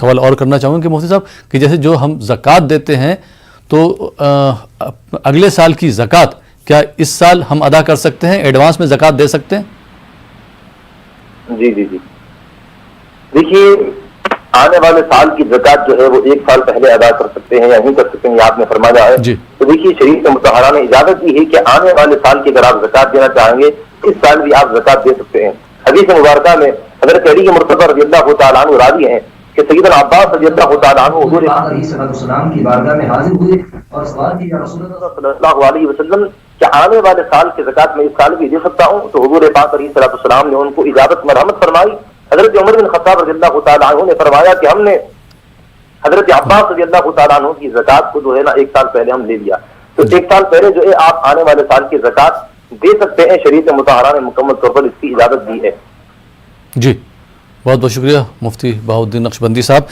سوال اور کرنا چاہوں گا کہ مفتی صاحب کہ جیسے جو ہم زکوٰۃ دیتے ہیں تو اگلے سال کی زکوٰۃ کیا اس سال ہم ادا کر سکتے ہیں، ایڈوانس میں زکوٰۃ دے سکتے ہیں؟ جی دیکھیے، آنے والے سال کی زکوٰۃ جو ہے وہ ایک سال پہلے ادا کر سکتے ہیں یا نہیں کر سکتے ہیں، آپ نے فرمایا ہے. تو دیکھیے، شریعت مطہرہ نے اجازت دی ہے کہ آنے والے سال کی اگر آپ زکوٰۃ دینا چاہیں گے اس سال بھی آپ زکوٰۃ دے سکتے ہیں. حدیث مبارکہ میں حضرت علی مرتضی رضی اللہ تعالیٰ عنہ راوی ہیں کہ سیدنا عباس رضی اللہ تعالیٰ عنہ حضور پاک علیہ السلام کی بارگاہ میں حاضر ہوئے اور سوال کیا، رسول اللہ صلی اللہ علیہ وسلم کہ آنے والے سال کی زکوٰۃ میں اس سال بھی دے سکتا ہوں؟ تو حضور پاک علیہ السلام نے ان کو اجازت مرحمت فرمائی. حضرت عمر بن خطاب رضی اللہ تعالیٰ عنہ نے فرمایا کہ ہم نے حضرت عباس رضی اللہ تعالیٰ عنہ کی زکوٰۃ کو جو ہے نا ایک سال پہلے ہم لے لیا، تو ایک سال پہلے جو ہے آپ آنے والے سال کی زکوٰۃ دے سکتے ہیں. شریعت مطہرہ نے مکمل طور پر اس کی اجازت دی ہے. جی، بہت بہت شکریہ مفتی بہاؤالدین نقشبندی صاحب.